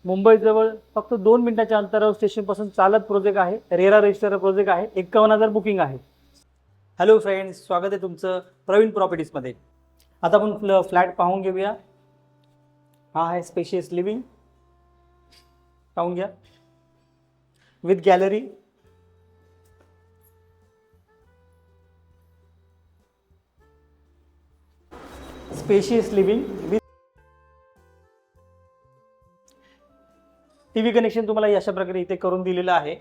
मुंबईजवळ फक्त 2 मिनिटाच्या अंतरावर स्टेशनपासून चालत प्रोजेक्ट आहे. रेरा रजिस्टर प्रोजेक्ट आहे. 51,000 बुकिंग आहे. हॅलो फ्रेंड्स, स्वागत आहे तुमचं प्रवीण प्रॉपर्टीजमध्ये. आता आपण फ्लॅट पाहून घेऊया. हा आहे स्पेशियस लिव्हिंग, पाहून घ्या, with gallery. Spacious living with TV connection तुम्हाला अशा प्रकारे इथे करून दिलेलं आहे.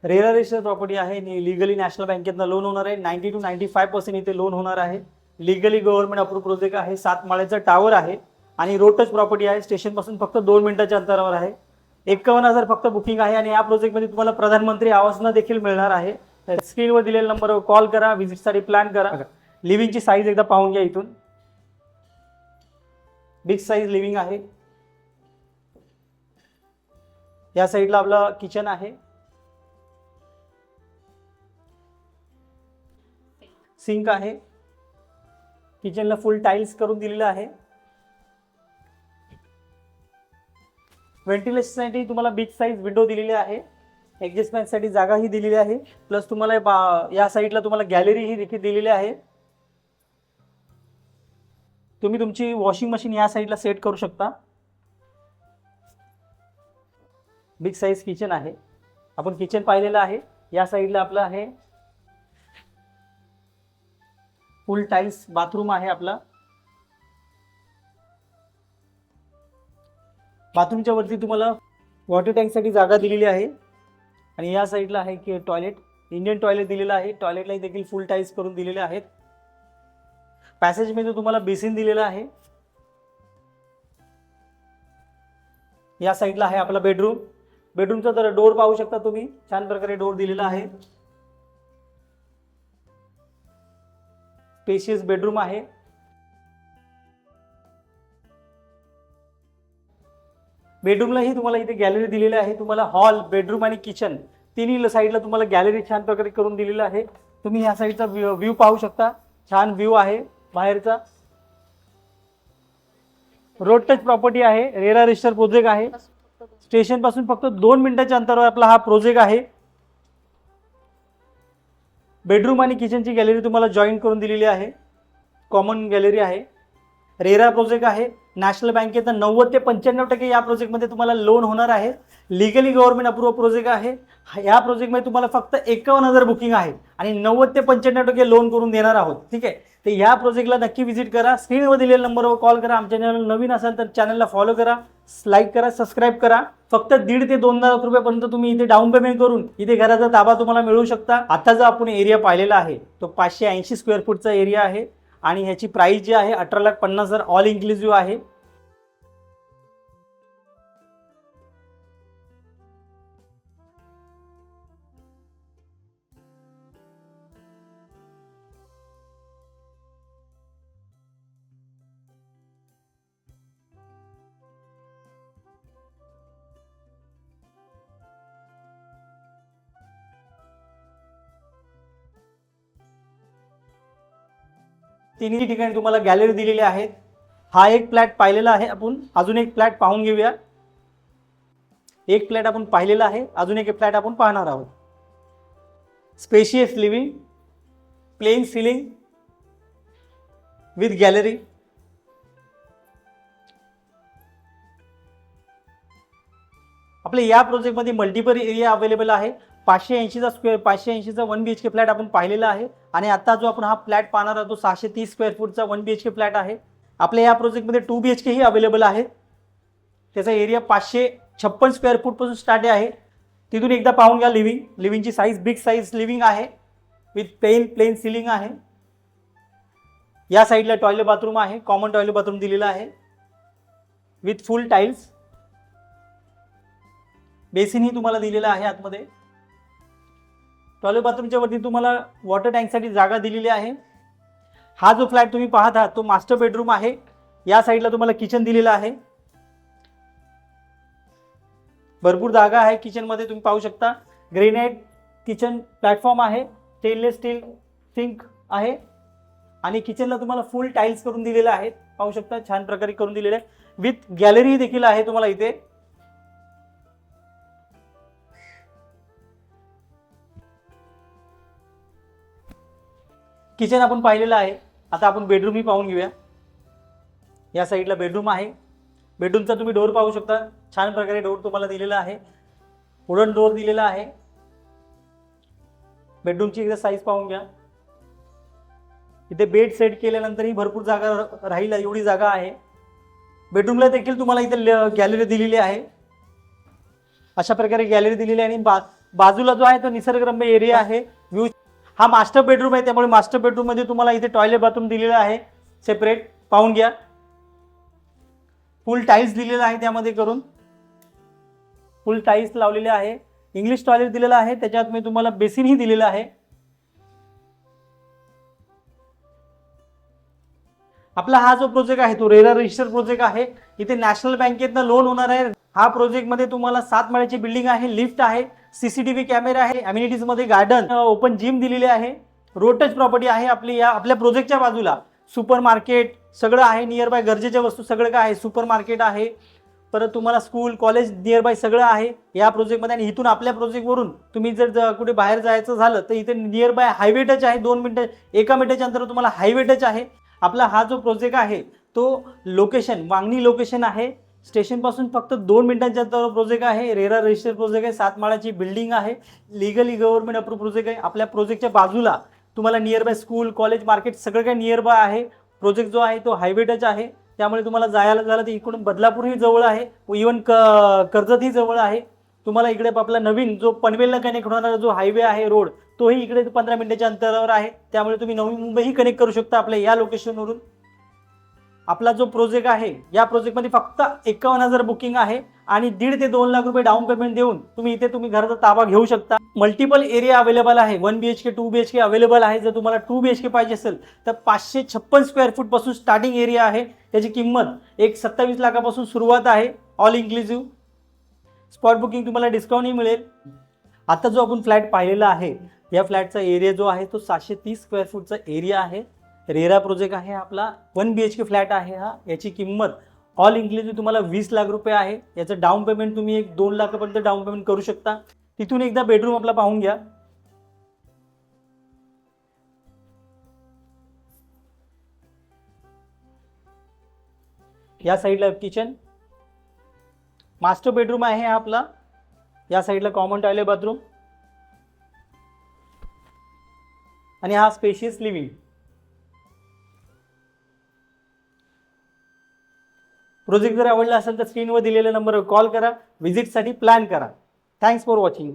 रेरा रजिस्टर प्रॉपर्टी आहे. लिगली नॅशनल बँकेतनं लोन होणार आहे. 90 to 95% इथे लोन होणार आहे. लिगली गव्हर्नमेंट अप्रूव्ह प्रोजेक्ट आहे. 7 माळ्याचा टावर आहे आणि रोड टच प्रॉपर्टी आहे. स्टेशनपासून फक्त 2 मिनिटाच्या अंतरावर आहे. 51,000 फक्त बुकिंग आहे आणि या प्रोजेक्टमध्ये तुम्हाला प्रधानमंत्री आवासनं देखील मिळणार आहे. स्क्रीनवर दिलेल्या नंबरवर कॉल करा, व्हिजिटसाठी प्लॅन करा. लिव्हिंगची साईज एकदा पाहून घ्या. इथून बिग साईज लिव्हिंग आहे. या साईडला आपलं किचन आहे. सिंक आहे. किचनला फुल टाइल्स करून दिलेलं आहे. व्हेंटिलेशनसाठी तुम्हाला बिग साईज विंडो दिलेली आहे. ॲडजस्टमेंटसाठी जागाही दिलेली आहे. प्लस तुम्हाला या साईडला तुम्हाला गॅलरीही देखील दिलेली आहे. तुम्ही तुमची वॉशिंग मशीन या साईडला सेट करू शकता. बिग साईज किचन आहे. आपण किचन पाहिलेलं आहे. या साईडला आपलं आहे फुल टाइल्स बाथरूम आहे. आपला बाथरूमच्या वरती तुम्हाला वॉटर टँकसाठी जागा दिलेली आहे आणि या साईडला आहे की टॉयलेट, इंडियन टॉयलेट दिलेलं आहे. टॉयलेटला देखील फुल टाइल्स करून दिलेले आहेत. पॅसेजमध्ये तुम्हाला बेसिन दिलेला आहे. या साईडला आहे आपला बेडरूम. बेडरूमचा तर डोर पाहू शकता तुम्ही, छान प्रकारे डोर दिलेला आहे. स्पेशियस बेडरूम आहे. बेडरूमलाही तुम्हाला इथे गॅलरी दिलेली आहे. तुम्हाला हॉल, बेडरूम आणि किचन तिन्ही साईडला तुम्हाला गॅलरी छान प्रकारे करून दिलेला आहे. तुम्ही या साईडचा व्ह्यू पाहू शकता. छान व्ह्यू आहे बाहेरचा. रोड टच प्रॉपर्टी आहे. रेरा रजिस्टर प्रोजेक्ट आहे. स्टेशन पासून फक्त 2 मिनिटाच्या अंतरावर आपला हा प्रोजेक्ट आहे. बेडरूम आणि किचनची गॅलरी तुम्हाला जॉईन करून दिलेली आहे. कॉमन गॅलरी आहे. रेरा प्रोजेक्ट आहे. नॅशनल बँकेचं 90 ते 95% या प्रोजेक्टमध्ये तुम्हाला लोन होणार आहे. लिगली गव्हर्नमेंट अप्रूव्ह प्रोजेक्ट आहे. या प्रोजेक्टमध्ये तुम्हाला फक्त 51,000 बुकिंग आहे आणि 90 ते 95% लोन करून देणार आहोत. ठीक आहे, तर या प्रोजेक्टला नक्की व्हिजिट करा. स्क्रीनवर दिलेल्या नंबरवर कॉल करा. आमच्या चॅनल नवीन असाल तर चॅनलला फॉलो करा, लाईक करा, सबस्क्राईब करा. फक्त 1.5 ते 2 लाख रुपयापर्यंत तुम्ही इथे डाऊन पेमेंट करून इथे घराचा ताबा तुम्हाला मिळू शकता. आता जो आपण एरिया पाहिलेला आहे तो 580 स्क्वेअर फूटचा एरिया आहे आणि ह्याची प्राइस जी आहे 18,50,000 ऑल इन्क्लुसिव्ह आहे. तिन्ही ठिकाणी तुम्हाला गॅलरी दिलेली आहेत. हा एक फ्लॅट पाहिलेला आहे आपण. अजून एक फ्लॅट पाहून घेऊया. एक फ्लॅट आपण पाहिलेला आहे, अजून एक फ्लॅट आपण पाहणार आहोत. Spacious living, plain ceiling with gallery. आपल्या या प्रोजेक्टमध्ये मल्टिपल एरिया अवेलेबल आहे. 580चा 1 BHK फ्लॅट आपण पाहिलेला आहे आणि आता जो आपण हा फ्लॅट पाहणार आहोत तो 630 स्क्वेअर फूटचा 1 BHK फ्लॅट आहे. आपल्या या प्रोजेक्टमध्ये 2 BHK ही अवेलेबल आहे. त्याचा एरिया 556 स्क्वेअर फूटपासून स्टार्ट आहे. तिथून एकदा पाहून घ्या लिव्हिंग. लिव्हिंगची साईज बिग साईज लिव्हिंग आहे विथ प्लेन सिलिंग आहे. या साईडला टॉयलेट बाथरूम आहे. कॉमन टॉयलेट बाथरूम दिलेला आहे विथ फुल टाइल्स. बेसिन ही तुम्हाला दिलेला आहे आतमध्ये. टॉयलेट बाथरूमच्या वरती तुम्हाला वॉटर टँकसाठी जागा दिलेली आहे. हा जो फ्लॅट तुम्ही पाहत आहात तो मास्टर बेडरूम आहे. या साईडला तुम्हाला किचन दिलेलं आहे. भरपूर जागा आहे किचनमध्ये. तुम्ही पाहू शकता ग्रेनाइट किचन प्लॅटफॉर्म आहे. स्टेनलेस स्टील सिंक आहे आणि किचनला तुम्हाला फुल टाइल्स करून दिलेले आहेत. पाहू शकता छान प्रकारे करून दिलेले आहे. विथ गॅलरी देखील आहे तुम्हाला इथे. किचन आपण पाहिलेलं आहे. आता आपण बेडरूमही पाहून घेऊया. या साईडला बेडरूम आहे. बेडरूमचा तुम्ही डोर पाहू शकता. छान प्रकारे डोर तुम्हाला दिलेला आहे. वुडन डोर दिलेला आहे. बेडरूमची एकदा साईज पाहून घ्या. इथे बेड सेट केल्यानंतरही भरपूर जागा राहील एवढी जागा आहे. बेडरूमला देखील तुम्हाला इथे गॅलरी दिलेली आहे. अशा प्रकारे गॅलरी दिलेली आहे आणि बाजूला जो आहे तो निसर्गरम्य एरिया आहे. व्ह्यू हा मास्टर बेडरूम आहे, त्यामुळे मास्टर बेडरूम मध्ये तुम्हाला इथे टॉयलेट बाथरूम दिलेला आहे सेपरेट. पाहून घ्या. फुल टाईल्स दिलेला आहे त्यामध्ये करून. फुल टाईल्स लावलेले आहे. इंग्लिश टॉयलेट दिलेला आहे. त्याच्यात मी तुम्हाला बेसिनही दिलेला आहे. आपला हा जो प्रोजेक्ट आहे तो रेरा रजिस्टर प्रोजेक्ट आहे. इथे नॅशनल बँकेतनं लोन होणार आहे. हा प्रोजेक्ट मध्ये तुम्हाला 7 माळ्याची बिल्डिंग आहे. लिफ्ट आहे. सीसीटीव्ही कॅमेरा आहे. अम्युनिटीज मध्ये गार्डन, ओपन जिम दिलेले आहे. रोड टच प्रॉपर्टी आहे आपली. या आपल्या प्रोजेक्टच्या बाजूला सुपर मार्केट सगळं आहे. नियर बाय गरजेच्या वस्तू सगळं काय आहे. सुपर मार्केट आहे. परत तुम्हाला स्कूल कॉलेज नियर बाय सगळं आहे या प्रोजेक्टमध्ये. आणि इथून आपल्या प्रोजेक्टवरून तुम्ही जर कुठे बाहेर जायचं झालं तर इथे नियर बाय हायवे टच आहे. 2 मिनिटं 1 मिनिटाच्या अंतरावर तुम्हाला हायवे टच आहे. आपला हा जो प्रोजेक्ट आहे तो लोकेशन वांगणी लोकेशन आहे. स्टेशन पासून फक्त 2 मिनिटांच्या अंतरावर प्रोजेक्ट आहे. रेरा रजिस्टर प्रोजेक्ट आहे. 7 माळ्याची बिल्डिंग आहे. लिगली गव्हर्नमेंट अप्रूव्ह प्रोजेक्ट आहे. आपल्या प्रोजेक्टच्या बाजूला तुम्हाला near by school college market सगळं काही नियर बाय आहे. प्रोजेक्ट जो आहे तो हायवे टच आहे. त्यामुळे तुम्हाला जायला झालं तर इकडून बदलापूरही जवळ आहे. इव्हन कर्जतही जवळ आहे. तुम्हाला इकडे आपला नवीन जो पनवेलला कनेक्ट होणारा जो हायवे आहे रोड तोही इकडे 15 मिनिटाच्या अंतरावर आहे. त्यामुळे तुम्ही नवी मुंबईही कनेक्ट करू शकता आपल्या या लोकेशनवरून. आपला जो प्रोजेक्ट आहे या प्रोजेक्टमध्ये फक्त 51,000 बुकिंग आहे आणि 1.5 ते 2 लाख रुपये डाऊन पेमेंट देऊन तुम्ही इथे घराचा ताबा घेऊ शकता. मल्टिपल एरिया अवेलेबल आहे. 1 BHK 2 BHK अवेलेबल आहे. जर तुम्हाला 2 BHK पाहिजे असेल तर 556 स्क्वेअर फूट पासून स्टार्टिंग एरिया आहे. त्याची किंमत 27 लाखापासून सुरुवात आहे. All inclusive. स्पॉट बुकिंग तुम्हाला डिस्काउंटही मिळेल. आता जो आपण फ्लॅट पाहिलेला आहे या फ्लॅटचा एरिया जो आहे तो 730 स्क्वेअर फूटचा एरिया आहे. रेरा प्रोजेक्ट आहे आपला. 1 BHK फ्लॅट आहे हा. याची किंमत ऑल इन्क्लुसिव्ह तुम्हाला 20 लाख रुपये आहे. याचं डाऊन पेमेंट तुम्ही 2 लाखापर्यंत डाऊन पेमेंट करू शकता. तिथून एकदा बेडरूम आपला पाहून घ्या. या साईडला किचन, मास्टर बेडरूम आहे आपला. या साईडला कॉमन टॉयलेट बाथरूम आणि हा स्पेशियस लिव्हिंग. प्रोजेक्ट जर आवडला असेल तर स्क्रीनवर दिलेल्या नंबरवर कॉल करा. व्हिजिटसाठी प्लॅन करा. Thanks for watching.